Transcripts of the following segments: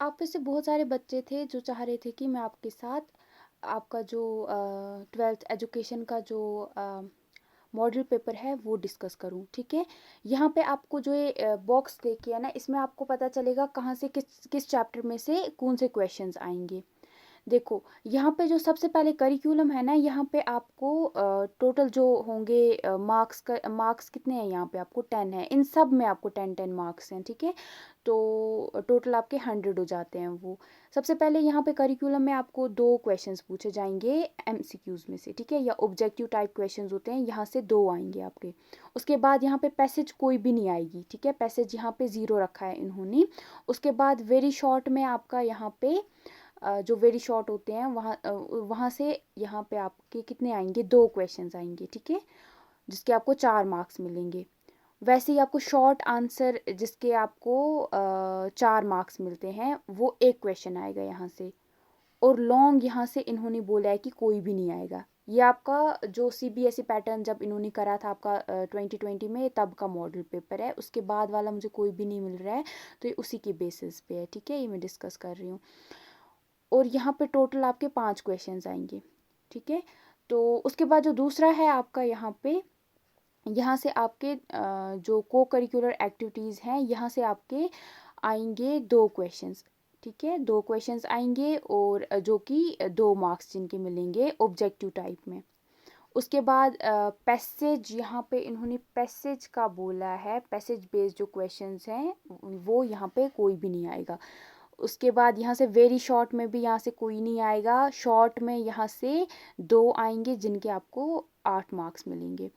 आप में से बहुत सारे बच्चे थे जो चाह रहे थे कि मैं आपके साथ आपका जो 12th एजुकेशन का जो मॉडल पेपर है वो डिस्कस करूं। ठीक है, यहाँ पे आपको जो ये बॉक्स देखिए ना, इसमें आपको पता चलेगा कहाँ से किस किस चैप्टर में से कौन से क्वेश्चंस आएंगे। देखो, यहाँ पे जो सबसे पहले करिकुलम है ना, यहाँ पे आपको टोटल जो होंगे मार्क्स कितने हैं, यहाँ पे आपको 10 है। इन सब में आपको 10 मार्क्स हैं। ठीक है, तो टोटल आपके 100 हो जाते हैं वो। सबसे पहले यहाँ पे करिकुलम में आपको दो क्वेश्चंस पूछे जाएंगे एमसीक्यूज में से। ठीक है, या ऑब्जेक्टिव टाइप क्वेश्चंस होते हैं, यहाँ से दो आएंगे आपके। उसके बाद यहाँ पे पैसेज कोई भी नहीं आएगी। ठीक है, पैसेज यहाँ पे 0 रखा है इन्होंने। उसके बाद वेरी शॉर्ट में आपका यहाँ पे जो वेरी शॉर्ट होते हैं वहाँ से यहाँ पे आपके कितने आएंगे, दो क्वेश्चंस आएंगे। ठीक है, जिसके आपको 4 मार्क्स मिलेंगे। वैसे ही आपको शॉर्ट आंसर जिसके आपको 4 मार्क्स मिलते हैं, वो एक क्वेश्चन आएगा यहाँ से। और लॉन्ग यहाँ से इन्होंने बोला है कि कोई भी नहीं आएगा। ये आपका जो सीबीएसई पैटर्न जब इन्होंने करा था आपका 2020 में, तब का मॉडल पेपर है। उसके बाद वाला मुझे कोई भी नहीं मिल रहा है, तो ये उसी के बेसिस पे है। ठीक है, ये मैं डिस्कस कर रही हूँ। और यहाँ पे टोटल आपके 5 क्वेश्चंस आएंगे। ठीक है, तो उसके बाद जो दूसरा है आपका, यहाँ पे यहाँ से आपके जो को करिकुलर एक्टिविटीज़ हैं, यहाँ से आपके आएंगे दो क्वेश्चंस। ठीक है, दो क्वेश्चंस आएंगे, और जो कि 2 मार्क्स जिनके मिलेंगे ऑब्जेक्टिव टाइप में। उसके बाद पैसेज, यहाँ पे इन्होंने पैसेज का बोला है, पैसेज बेस्ड जो क्वेश्चंस हैं वो यहाँ पे कोई भी नहीं आएगा। उसके बाद यहाँ से वेरी शॉर्ट में भी यहाँ से कोई नहीं आएगा। शॉर्ट में यहाँ से 2 आएंगे जिनके आपको 8 मार्क्स मिलेंगे।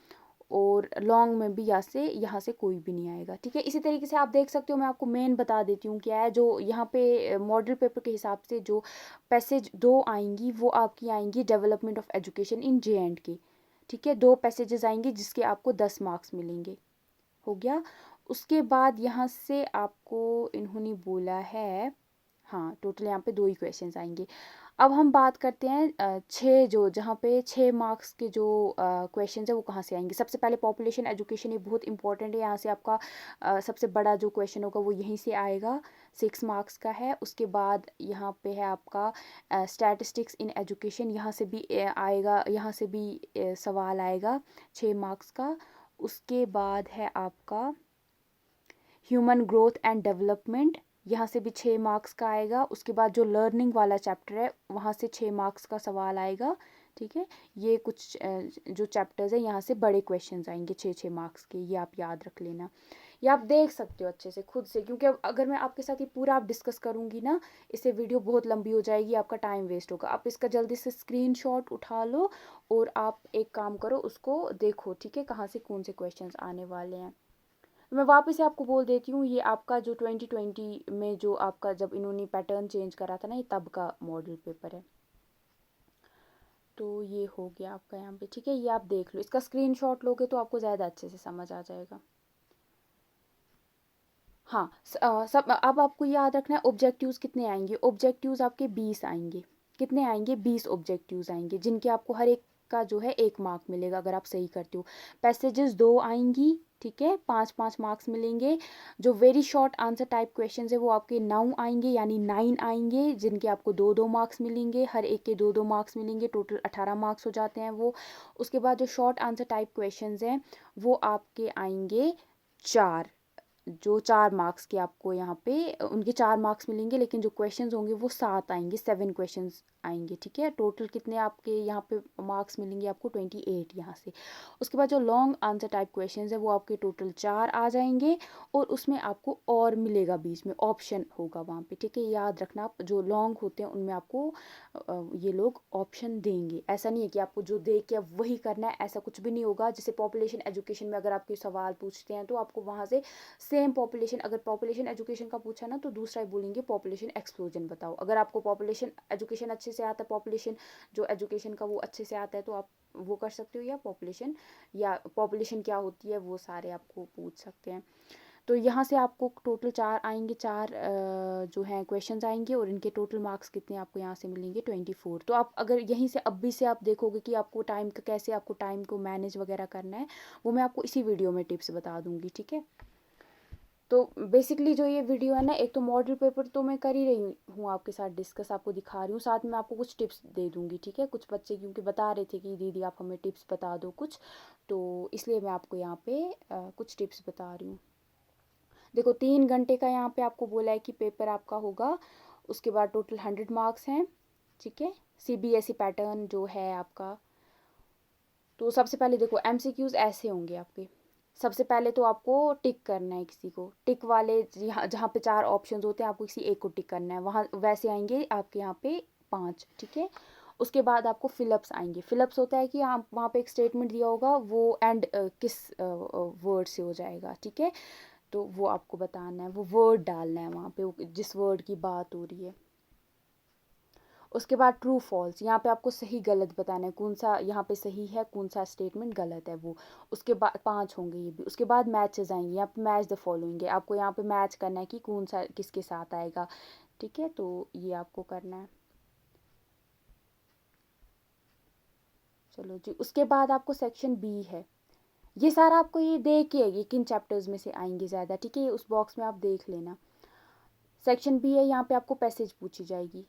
और लॉन्ग में भी यहाँ से कोई भी नहीं आएगा। ठीक है, इसी तरीके से आप देख सकते हो। मैं आपको मेन बता देती हूँ क्या है। जो यहाँ पे मॉडल पेपर के हिसाब से जो पैसेज 2 आएंगी, वो आपकी आएंगी development of education in JNK। ठीक है, 2 पैसेजेस आएंगे जिसके आपको 10 मार्क्स मिलेंगे। हो गया। उसके बाद यहाँ से आपको इन्होंने बोला है, हाँ टोटल यहाँ पे 2 ही क्वेश्चंस आएंगे। अब हम बात करते हैं छः, जो जहाँ पे 6 मार्क्स के जो क्वेश्चंस है वो कहाँ से आएंगे। सबसे पहले पॉपुलेशन एजुकेशन, ये बहुत इंपॉर्टेंट है। यहाँ से आपका सबसे बड़ा जो क्वेश्चन होगा वो यहीं से आएगा, 6 मार्क्स का है। उसके बाद यहाँ पे है आपका स्टैटिस्टिक्स इन एजुकेशन, यहाँ से भी आएगा, यहाँ से भी सवाल आएगा 6 मार्क्स का। उसके बाद है आपका ह्यूमन ग्रोथ एंड डेवलपमेंट, यहाँ से भी 6 मार्क्स का आएगा। उसके बाद जो लर्निंग वाला चैप्टर है, वहाँ से 6 मार्क्स का सवाल आएगा। ठीक है, ये कुछ जो चैप्टर्स है, यहाँ से बड़े क्वेश्चंस आएंगे 6-6 मार्क्स के, ये आप याद रख लेना। ये आप देख सकते हो अच्छे से खुद से, क्योंकि अगर मैं आपके साथ ये पूरा आप डिस्कस करूँगी ना, इससे वीडियो बहुत लंबी हो जाएगी, आपका टाइम वेस्ट होगा। आप इसका जल्दी से स्क्रीनशॉट उठा लो और आप एक काम करो, उसको देखो। ठीक है, कहाँ से कौन से क्वेश्चन आने वाले हैं। मैं वापस से आपको बोल देती हूँ, ये आपका जो 2020 में जो आपका जब इन्होंने पैटर्न चेंज करा था ना, ये तब का मॉडल पेपर है। तो ये हो गया आपका यहाँ पे। ठीक है, ये आप देख लो, इसका स्क्रीनशॉट लोगे तो आपको ज़्यादा अच्छे से समझ आ जाएगा। हाँ, सब अब आपको याद रखना है ऑब्जेक्टिव्स कितने आएंगे। ऑब्जेक्टिव्स आपके 20 आएंगे। कितने आएंगे, 20 ऑब्जेक्टिव्स आएंगे, जिनके आपको हर एक का जो है 1 मार्क मिलेगा अगर आप सही करते हो। पैसेजेस 2 आएंगी। ठीक है, 5-5 मार्क्स मिलेंगे। जो very short answer type question है वो आपके 9 आएंगे, यानी 9 आएंगे, जिनके आपको 2-2 मार्क्स मिलेंगे, हर एक के 2-2 मार्क्स मिलेंगे, टोटल 18 मार्क्स हो जाते हैं वो। उसके बाद जो शॉर्ट आंसर टाइप क्वेश्चन हैं वो आपके आएंगे 4, जो 4 मार्क्स के आपको यहाँ पे उनके 4 मार्क्स मिलेंगे, लेकिन जो क्वेश्चंस होंगे वो 7 आएंगे, 7 क्वेश्चंस आएंगे। ठीक है, टोटल कितने आपके यहाँ पे मार्क्स मिलेंगे आपको 28 यहाँ से। उसके बाद जो लॉन्ग आंसर टाइप क्वेश्चंस है वो आपके टोटल 4 आ जाएंगे, और उसमें आपको और मिलेगा, बीच में ऑप्शन होगा वहाँ पे। ठीक है, याद रखना, आप जो लॉन्ग होते हैं उनमें आपको ये लोग ऑप्शन देंगे। ऐसा नहीं है कि आपको जो दे के अब वही करना है, ऐसा कुछ भी नहीं होगा। जैसे पॉपुलेशन एजुकेशन में अगर आपके सवाल पूछते हैं तो आपको वहाँ से सेम पॉपुलेशन, अगर पॉपुलेशन एजुकेशन का पूछा ना, तो दूसरा ही बोलेंगे पॉपुलेशन एक्सप्लोजन बताओ। अगर आपको पॉपुलेशन एजुकेशन अच्छे से आता है, पॉपुलेशन जो एजुकेशन का वो अच्छे से आता है, तो आप वो कर सकते हो, या पॉपुलेशन क्या होती है वो सारे आपको पूछ सकते हैं। तो यहाँ से आपको टोटल 4 आएंगे, 4 जो हैं क्वेश्चंस आएंगे, और इनके टोटल मार्क्स कितने आपको यहाँ से मिलेंगे, 24। तो आप अगर यहीं से अभी से आप देखोगे कि आपको टाइम का कैसे आपको टाइम को मैनेज वगैरह करना है, वो मैं आपको इसी वीडियो में टिप्स बता दूंगी। ठीक है, तो बेसिकली जो ये वीडियो है ना, एक तो मॉडल पेपर तो मैं कर ही रही हूँ आपके साथ डिस्कस, आपको दिखा रही हूँ, साथ में आपको कुछ टिप्स दे दूँगी, ठीक है। कुछ बच्चे क्योंकि बता रहे थे कि दीदी आप हमें टिप्स बता दो कुछ, तो इसलिए मैं आपको यहाँ पे कुछ टिप्स बता रही हूँ। देखो 3 घंटे का यहाँ पे आपको बोला है कि पेपर आपका होगा, उसके बाद टोटल 100 मार्क्स हैं, ठीक है। CBSE पैटर्न जो है आपका, तो सबसे पहले देखो MCQs ऐसे होंगे आपके। सबसे पहले तो आपको टिक करना है किसी को, टिक वाले जहाँ जहाँ पे 4 ऑप्शंस होते हैं आपको किसी एक को टिक करना है, वहाँ वैसे आएंगे आपके यहाँ पे 5, ठीक है। उसके बाद आपको फिलअप्स आएंगे। फिलअप्स होता है कि आप वहाँ पे एक स्टेटमेंट दिया होगा, वो एंड किस वर्ड से हो जाएगा, ठीक है। तो वो आपको बताना है, वो वर्ड डालना है वहाँ पे जिस वर्ड की बात हो रही है। उसके बाद ट्रू फॉल्स, यहाँ पे आपको सही गलत बताना है, कौन सा यहाँ पे सही है, कौन सा स्टेटमेंट गलत है वो। उसके बाद 5 होंगे ये भी। उसके बाद मैचेस आएंगे, यहाँ पे मैच द फॉलोइंग है, आपको यहाँ पे मैच करना है कि कौन सा किसके साथ आएगा, ठीक है। तो ये आपको करना है। चलो जी, उसके बाद आपको सेक्शन बी है। ये सारा आपको ये देख के है किन चैप्टर्स में से आएंगे ज़्यादा, ठीक है, उस बॉक्स में आप देख लेना। सेक्शन बी है, यहाँ पे आपको पैसेज पूछी जाएगी।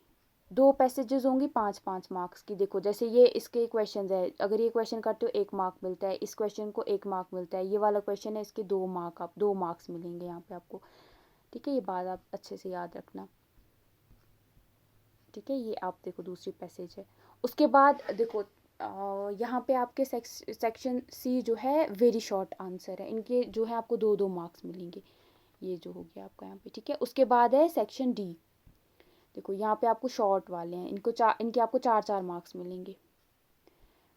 2 पैसेजेस होंगी 5-5 मार्क्स की। देखो जैसे ये इसके क्वेश्चन है, अगर ये क्वेश्चन करते हो 1 मार्क मिलता है, इस क्वेश्चन को 1 मार्क मिलता है, ये वाला क्वेश्चन है इसके 2 मार्क, आप 2 मार्क्स मिलेंगे यहाँ पे आपको, ठीक है। ये बात आप अच्छे से याद रखना, ठीक है। ये आप देखो दूसरी पैसेज है। उसके बाद देखो यहाँ पे आपके सेक्शन सी जो है वेरी शॉर्ट आंसर है, इनके जो है आपको 2-2 मार्क्स मिलेंगे। ये जो हो गया आपका यहाँ पे, ठीक है। उसके बाद है सेक्शन डी। देखो यहाँ पे आपको शॉर्ट वाले हैं, इनके आपको 4-4 मार्क्स मिलेंगे।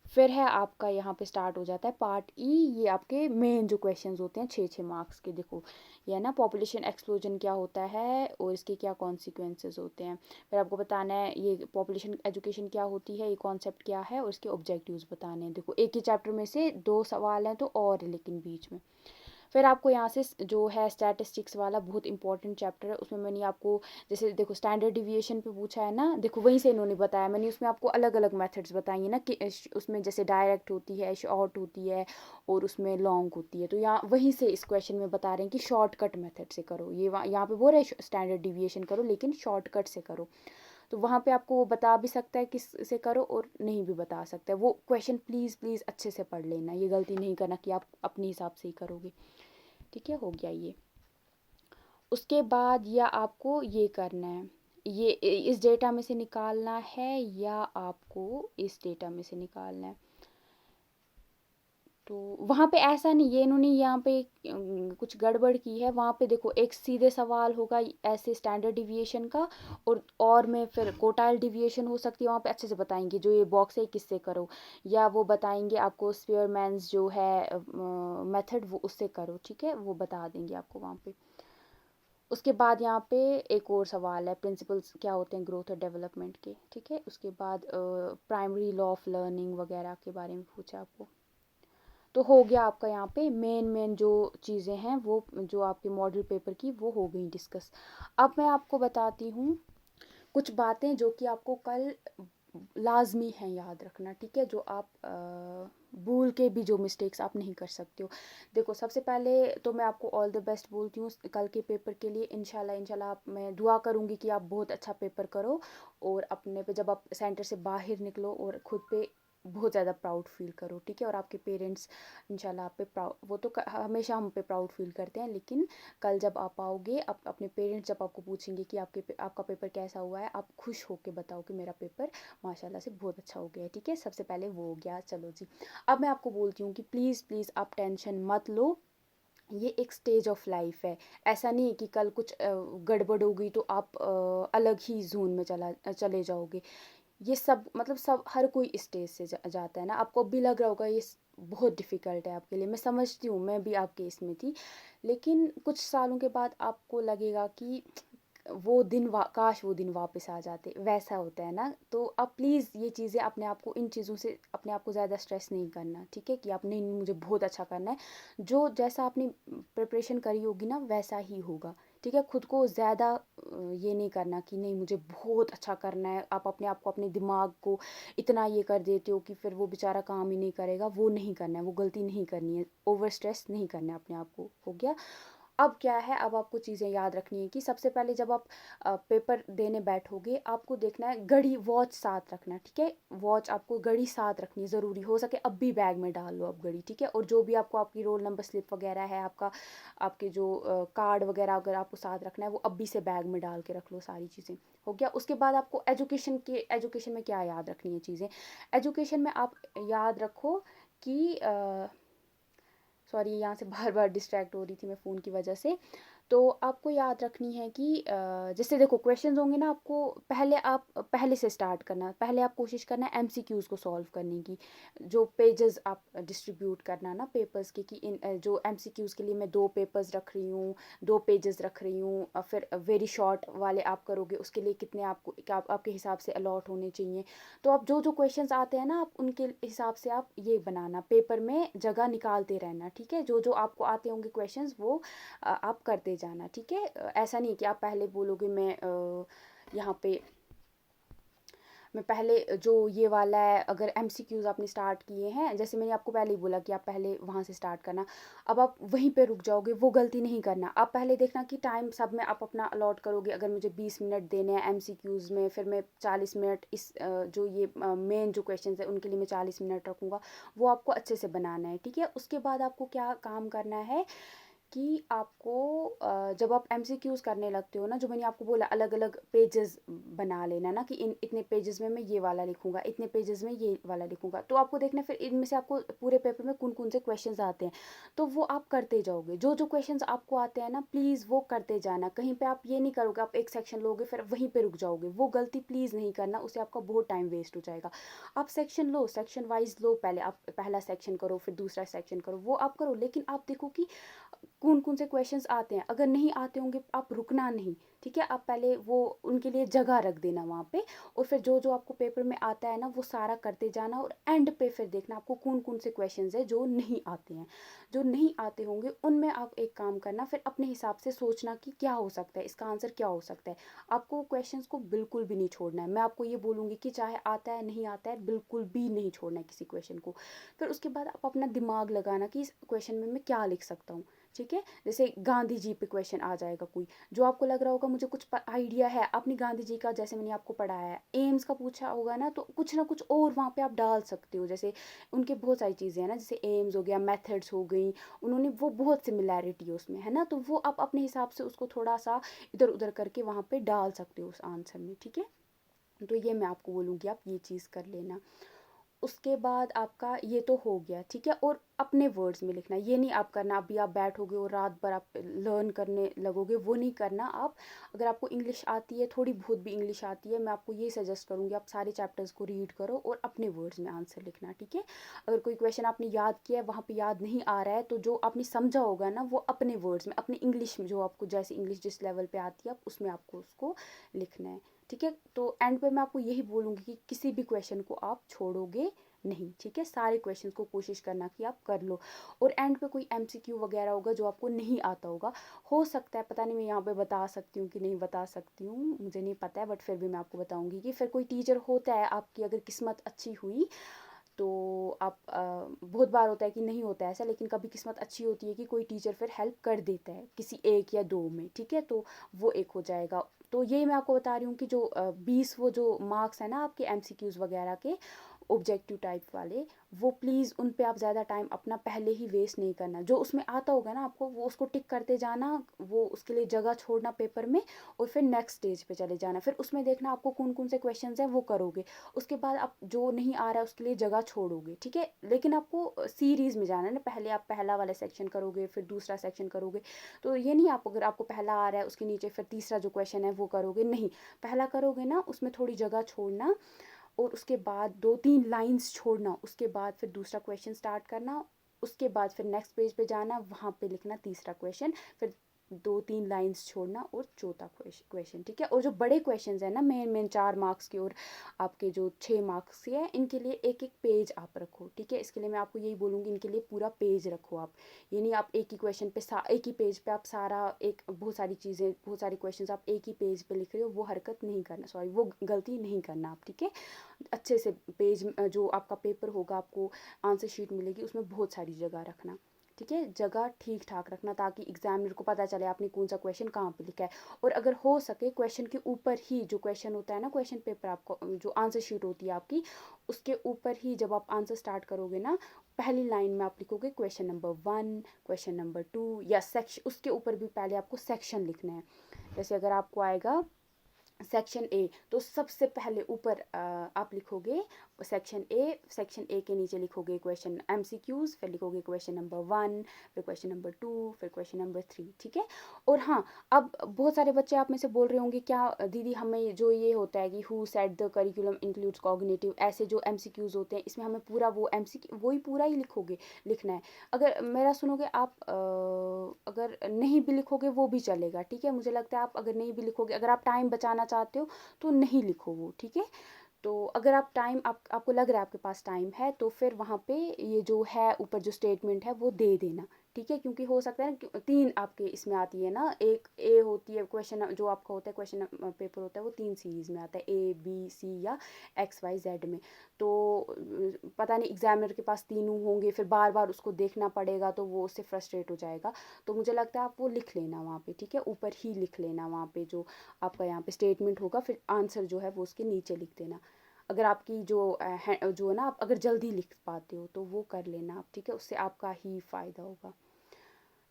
फिर है आपका यहाँ पे स्टार्ट हो जाता है पार्ट ई। ये आपके मेन जो क्वेश्चंस होते हैं 6-6 मार्क्स के। देखो ये है ना, पॉपुलेशन एक्सप्लोजन क्या होता है और इसके क्या कॉन्सिक्वेंसेस होते हैं। फिर आपको बताना है ये पॉपुलेशन एजुकेशन क्या होती है, ये कॉन्सेप्ट क्या है और इसके ऑब्जेक्टिव्स बताने हैं। देखो एक ही चैप्टर में से 2 सवाल हैं तो और लेकिन बीच में। फिर आपको यहाँ से जो है स्टैटिस्टिक्स वाला बहुत इंपॉर्टेंट चैप्टर है, उसमें मैंने आपको जैसे देखो स्टैंडर्ड डिविएशन पे पूछा है ना, देखो वहीं से इन्होंने बताया, मैंने उसमें आपको अलग अलग मेथड्स बताई है ना कि उसमें जैसे डायरेक्ट होती है, शॉर्ट होती है और उसमें लॉन्ग होती है। तो यहाँ वहीं से इस क्वेश्चन में बता रहे हैं कि शॉर्टकट मेथड से करो, ये यहाँ पे बोल रहे हैं स्टैंडर्ड डिविएशन करो लेकिन शॉर्टकट से करो। तो वहाँ पे आपको वो बता भी सकता है किस से करो और नहीं भी बता सकता है। वो क्वेश्चन प्लीज़ प्लीज़ अच्छे से पढ़ लेना, ये गलती नहीं करना कि आप अपने हिसाब से ही करोगे, ठीक है। हो गया ये। उसके बाद या आपको ये करना है, ये इस डेटा में से निकालना है या आपको इस डेटा में से निकालना है। तो वहाँ पे ऐसा नहीं, ये इन्होंने यहाँ पे कुछ गड़बड़ की है। वहाँ पे देखो एक सीधे सवाल होगा ऐसे स्टैंडर्ड डिविएशन का, और में फिर कोटाइल डिविएशन हो सकती है, वहाँ पे अच्छे से बताएंगे जो ये बॉक्स है किससे करो, या वो बताएंगे आपको स्पीयरमैन्स जो है मेथड वो उससे करो, ठीक है, वो बता देंगे आपको वहाँ पे। उसके बाद यहाँ पे एक और सवाल है, प्रिंसिपल्स क्या होते हैं ग्रोथ और डेवलपमेंट के, ठीक है। उसके बाद प्राइमरी लॉ ऑफ लर्निंग वगैरह के बारे में पूछा आपको। तो हो गया आपका यहाँ पे मेन जो चीज़ें हैं वो जो आपके मॉडल पेपर की वो हो गई डिस्कस। अब मैं आपको बताती हूँ कुछ बातें जो कि आपको कल लाजमी है याद रखना, ठीक है, जो आप भूल के भी जो मिस्टेक्स आप नहीं कर सकते हो। देखो सबसे पहले तो मैं आपको ऑल द बेस्ट बोलती हूँ कल के पेपर के लिए। इंशाल्लाह इंशाल्लाह मैं दुआ करूँगी कि आप बहुत अच्छा पेपर करो और अपने पे जब आप सेंटर से बाहर निकलो और ख़ुद पे बहुत ज़्यादा प्राउड फील करो, ठीक है। और आपके पेरेंट्स इंशाल्लाह आप पे प्राउड, वो तो हमेशा हम पे प्राउड फील करते हैं, लेकिन कल जब आप आओगे अपने पेरेंट्स जब आपको पूछेंगे कि आपका पेपर कैसा हुआ है, आप खुश होकर बताओ कि मेरा पेपर माशाल्लाह से बहुत अच्छा हो गया है, ठीक है। सबसे पहले वो हो गया। चलो जी, अब मैं आपको बोलती हूँ कि प्लीज़ प्लीज़ आप टेंशन मत लो, ये एक स्टेज ऑफ लाइफ है। ऐसा नहीं है कि कल कुछ गड़बड़ हो गई तो आप अलग ही जोन में चले जाओगे। ये सब मतलब सब हर कोई स्टेज से जाता है ना। आपको भी लग रहा होगा ये बहुत डिफ़िकल्ट है आपके लिए, मैं समझती हूँ, मैं भी आपके इसमें थी, लेकिन कुछ सालों के बाद आपको लगेगा कि वो दिन काश वो दिन वापस आ जाते, वैसा होता है ना। तो आप प्लीज़ ये चीज़ें अपने आप को, इन चीज़ों से अपने आप को ज़्यादा स्ट्रेस नहीं करना, ठीक है, कि आपने मुझे बहुत अच्छा करना है। जो जैसा आपने प्रिपरेशन करी होगी ना वैसा ही होगा, ठीक है। खुद को ज़्यादा ये नहीं करना कि नहीं मुझे बहुत अच्छा करना है। आप अपने आप को, अपने दिमाग को इतना ये कर देते हो कि फिर वो बेचारा काम ही नहीं करेगा, वो नहीं करना है, वो गलती नहीं करनी है, ओवर स्ट्रेस नहीं करना है अपने आप को, हो गया। अब क्या है, अब आपको चीज़ें याद रखनी है कि सबसे पहले जब आप पेपर देने बैठोगे, आपको देखना है घड़ी, वॉच साथ रखना, ठीक है। वॉच आपको, घड़ी साथ रखनी ज़रूरी, हो सके अब भी बैग में डाल लो आप घड़ी, ठीक है। और जो भी आपको आपकी रोल नंबर स्लिप वगैरह है, आपका आपके जो कार्ड वगैरह अगर आपको साथ रखना है, वो अभी से बैग में डाल के रख लो, सारी चीज़ें हो गया। उसके बाद आपको एजुकेशन में क्या याद रखनी है चीज़ें। एजुकेशन में आप याद रखो कि सॉरी, यहाँ से बार बार डिस्ट्रैक्ट हो रही थी मैं फ़ोन की वजह से। तो आपको याद रखनी है कि जैसे देखो क्वेश्चंस होंगे ना, आपको पहले से स्टार्ट करना, पहले आप कोशिश करना है एमसीक्यूज़ को सॉल्व करने की। जो पेजेस आप डिस्ट्रीब्यूट करना ना पेपर्स के, कि इन जो एमसीक्यूज़ के लिए मैं 2 पेपर्स रख रही हूँ, 2 पेजेस रख रही हूँ, फिर वेरी शॉर्ट वाले आप करोगे, उसके लिए कितने आपको क्या आपके हिसाब से अलॉट होने चाहिए। तो आप जो जो क्वेश्चंस आते हैं ना, आप उनके हिसाब से आप ये बनाना, पेपर में जगह निकालते रहना, ठीक है। जो जो आपको आते होंगे क्वेश्चंस, वो आप करते जाना, ठीक है। ऐसा नहीं कि आप पहले बोलोगे यहाँ पे मैं पहले जो ये वाला है, अगर एमसीक्यूज़ आपने स्टार्ट किए हैं, जैसे मैंने आपको पहले ही बोला कि आप पहले वहाँ से स्टार्ट करना, अब आप वहीं पे रुक जाओगे, वो गलती नहीं करना। आप पहले देखना कि टाइम सब में आप अपना अलॉट करोगे, अगर मुझे 20 मिनट देने हैं एमसीक्यूज़ में, फिर मैं 40 मिनट इस जो ये मेन जो क्वेश्चन है उनके लिए मैं 40 मिनट रखूँगा, वो आपको अच्छे से बनाना है, ठीक है। उसके बाद आपको क्या काम करना है कि आपको जब आप एमसीक्यूज़ करने लगते हो ना, जो मैंने आपको बोला अलग अलग पेजेस बना लेना ना, कि इन इतने पेजेस में मैं ये वाला लिखूंगा, इतने पेजेस में ये वाला लिखूंगा। तो आपको देखना फिर इनमें से आपको पूरे पेपर में कौन कौन से क्वेश्चंस आते हैं, तो वो आप करते जाओगे। जो जो क्वेश्चंस आपको आते हैं ना, प्लीज़ वो करते जाना। कहीं पे आप ये नहीं करोगे, आप एक सेक्शन लोगे फिर वहीं पे रुक जाओगे, वो गलती प्लीज़ नहीं करना, उससे आपका बहुत टाइम वेस्ट हो जाएगा। आप सेक्शन लो, सेक्शन वाइज लो, पहले आप पहला सेक्शन करो, फिर दूसरा सेक्शन करो, वो आप करो। लेकिन आप देखो कि कौन कौन से क्वेश्चंस आते हैं, अगर नहीं आते होंगे आप रुकना नहीं, ठीक है। आप पहले वो उनके लिए जगह रख देना वहाँ पे, और फिर जो जो आपको पेपर में आता है ना, वो सारा करते जाना, और एंड पे फिर देखना आपको कौन कौन से क्वेश्चंस है जो नहीं आते हैं। जो नहीं आते होंगे उनमें आप एक काम करना, फिर अपने हिसाब से सोचना कि क्या हो सकता है, इसका आंसर क्या हो सकता है। आपको क्वेश्चंस को बिल्कुल भी नहीं छोड़ना है, मैं आपको ये बोलूँगी कि चाहे आता है नहीं आता है, बिल्कुल भी नहीं छोड़ना है किसी क्वेश्चन को। फिर उसके बाद आप अपना दिमाग लगाना कि इस क्वेश्चन में मैं क्या लिख सकता हूँ, ठीक है। जैसे गांधी जी पे क्वेश्चन आ जाएगा कोई, जो आपको लग रहा होगा मुझे कुछ आइडिया है अपनी गांधी जी का, जैसे मैंने आपको पढ़ाया है एम्स का पूछा होगा ना, तो कुछ ना कुछ और वहाँ पे आप डाल सकते हो। जैसे उनके बहुत सारी चीज़ें हैं ना, जैसे एम्स हो गया, मेथड्स हो गई, उन्होंने वो बहुत सिमिलैरिटी है उसमें, है ना। तो वो आप अपने हिसाब से उसको थोड़ा सा इधर उधर करके वहाँ पे डाल सकते हो उस आंसर में, ठीक है। तो ये मैं आपको बोलूँगी, आप ये चीज़ कर लेना। उसके बाद आपका ये तो हो गया, ठीक है। और अपने वर्ड्स में लिखना, ये नहीं आप करना अभी आप बैठोगे और रात भर आप लर्न करने लगोगे, वो नहीं करना आप। अगर आपको इंग्लिश आती है, थोड़ी बहुत भी इंग्लिश आती है, मैं आपको ये सजेस्ट करूँगी आप सारे चैप्टर्स को रीड करो और अपने वर्ड्स में आंसर लिखना, ठीक है। अगर कोई क्वेश्चन आपने याद किया है, वहाँ पे याद नहीं आ रहा है, तो जो आपने समझा होगा ना, वो अपने वर्ड्स में, अपनी इंग्लिश में, जो आपको जैसे इंग्लिश जिस लेवल पे आती है, आप उसमें आपको उसको लिखना है, ठीक है। तो एंड पे मैं आपको यही बोलूँगी कि किसी भी क्वेश्चन को आप छोड़ोगे नहीं, ठीक है। सारे क्वेश्चंस को कोशिश करना कि आप कर लो। और एंड पे कोई एमसीक्यू वगैरह होगा जो आपको नहीं आता होगा, हो सकता है, पता नहीं मैं यहाँ पे बता सकती हूँ कि नहीं बता सकती हूँ, मुझे नहीं पता है, बट फिर भी मैं आपको बताऊँगी कि फिर कोई टीचर होता है, आपकी अगर किस्मत अच्छी हुई तो आप बहुत बार होता है कि नहीं होता है ऐसा, लेकिन कभी किस्मत अच्छी होती है कि कोई टीचर फिर हेल्प कर देता है किसी एक या दो में, ठीक है। तो वो एक हो जाएगा। तो यही मैं आपको बता रही हूँ कि जो 20 वो जो मार्क्स है ना आपके एमसीक्यूज़ वगैरह के, ऑब्जेक्टिव टाइप वाले, वो प्लीज़ उन पे आप ज़्यादा टाइम अपना पहले ही वेस्ट नहीं करना। जो उसमें आता होगा ना आपको, वो उसको टिक करते जाना, वो उसके लिए जगह छोड़ना पेपर में, और फिर नेक्स्ट स्टेज पे चले जाना। फिर उसमें देखना आपको कौन कौन से क्वेश्चन हैं, वो करोगे। उसके बाद आप जो नहीं आ रहा है उसके लिए जगह छोड़ोगे, ठीक है। लेकिन आपको सीरीज़ में जाना है ना, पहले आप पहला वाला सेक्शन करोगे, फिर दूसरा सेक्शन करोगे। तो ये नहीं आप अगर आपको पहला आ रहा है उसके नीचे फिर तीसरा जो क्वेश्चन है वो करोगे, नहीं। पहला करोगे ना, उसमें थोड़ी जगह छोड़ना, और उसके बाद 2-3 लाइंस छोड़ना, उसके बाद फिर दूसरा क्वेश्चन स्टार्ट करना, उसके बाद फिर नेक्स्ट पेज पे जाना, वहाँ पे लिखना तीसरा क्वेश्चन, फिर 2-3 लाइंस छोड़ना और चौथा क्वेश्चन, ठीक है। और जो बड़े क्वेश्चन है ना, मेन मेन 4 मार्क्स के और आपके जो 6 मार्क्स के हैं, इनके लिए एक एक पेज आप रखो, ठीक है। इसके लिए मैं आपको यही बोलूँगी, इनके लिए पूरा पेज रखो आप। ये नहीं आप एक ही क्वेश्चन पे एक ही पेज पे आप सारा एक बहुत सारी चीज़ें, बहुत सारे क्वेश्चन आप एक ही पेज पे लिख रहे हो, वो हरकत नहीं करना, सॉरी वो गलती नहीं करना आप, ठीक है। अच्छे से पेज जो आपका पेपर होगा, आपको आंसर शीट मिलेगी, उसमें बहुत सारी जगह रखना, ठीक है, जगह ठीक ठाक रखना ताकि एग्जामिनर को पता चले आपने कौन सा क्वेश्चन कहाँ पे लिखा है। और अगर हो सके क्वेश्चन के ऊपर ही जो क्वेश्चन होता है ना, क्वेश्चन पेपर आपको जो आंसर शीट होती है आपकी, उसके ऊपर ही जब आप आंसर स्टार्ट करोगे ना, पहली लाइन में आप लिखोगे क्वेश्चन नंबर 1, क्वेश्चन नंबर 2, या सेक्शन, उसके ऊपर भी पहले आपको सेक्शन लिखना है। जैसे अगर आपको आएगा सेक्शन ए, तो सबसे पहले ऊपर आप लिखोगे सेक्शन ए, सेक्शन ए के नीचे लिखोगे क्वेश्चन एमसीक्यूज, फिर लिखोगे क्वेश्चन नंबर 1, फिर क्वेश्चन नंबर 2, फिर क्वेश्चन नंबर 3, ठीक है। और हाँ, अब बहुत सारे बच्चे आप में से बोल रहे होंगे क्या दीदी हमें जो ये होता है कि who said the curriculum includes cognitive, ऐसे जो एमसीक्यूज होते हैं इसमें हमें पूरा वो एमसीक्यू वही पूरा ही लिखोगे, लिखना है। अगर मेरा सुनोगे आप अगर नहीं भी लिखोगे वो भी चलेगा, ठीक है। मुझे लगता है आप अगर नहीं भी लिखोगे, अगर आप टाइम बचाना चाहते हो तो नहीं लिखो वो, ठीक है। तो अगर आप टाइम आपको लग रहा है आपके पास टाइम है, तो फिर वहाँ पे ये जो है ऊपर जो स्टेटमेंट है वो दे देना, ठीक है। क्योंकि हो सकता है ना तीन आपके इसमें आती है ना, एक ए होती है क्वेश्चन जो आपका होता है क्वेश्चन पेपर होता है वो 3 सीरीज़ में आता है, ए बी सी या एक्स वाई जेड में। तो पता नहीं एग्जामिनर के पास तीनों होंगे, फिर बार बार उसको देखना पड़ेगा तो वो उससे फ्रस्ट्रेट हो जाएगा। तो मुझे लगता है आप वो लिख लेना वहाँ पे, ठीक है, ऊपर ही लिख लेना वहाँ पे जो आपका यहाँ पे स्टेटमेंट होगा, फिर आंसर जो है वो उसके नीचे लिख देना। अगर आपकी जो है ना, आप अगर जल्दी लिख पाते हो तो वो कर लेना आप, ठीक है, उससे आपका ही फ़ायदा होगा।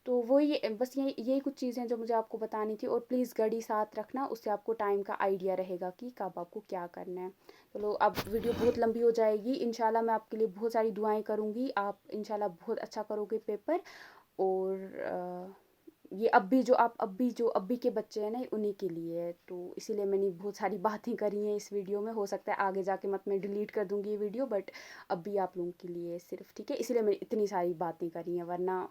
तो वो ये बस यही कुछ चीज़ें जो मुझे आपको बतानी थी। और प्लीज़ घड़ी साथ रखना, उससे आपको टाइम का आइडिया रहेगा कि कब आपको क्या करना है। चलो अब वीडियो बहुत लंबी हो जाएगी, इंशाल्लाह मैं आपके लिए बहुत सारी दुआएं करूँगी, आप इंशाल्लाह बहुत अच्छा करोगे पेपर। और ये अब भी के बच्चे हैं ना, उन्हीं के लिए है, तो इसीलिए मैंने बहुत सारी बातें करी हैं इस वीडियो में। हो सकता है आगे जाके मत मैं डिलीट कर दूँगी ये वीडियो, बट अब भी आप लोगों के लिए सिर्फ, ठीक है, इसीलिए मैंने इतनी सारी बातें करी हैं, वरना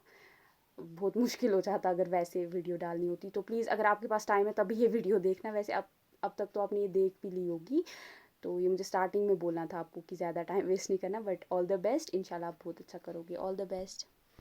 बहुत मुश्किल हो जाता अगर वैसे वीडियो डालनी होती। तो प्लीज़ अगर आपके पास टाइम है तभी ये वीडियो देखना। वैसे अब तक तो आपने ये देख भी ली होगी, तो ये मुझे स्टार्टिंग में बोलना था आपको कि ज़्यादा टाइम वेस्ट नहीं करना। बट ऑल द बेस्ट, इंशाल्लाह आप बहुत अच्छा करोगे। All the best.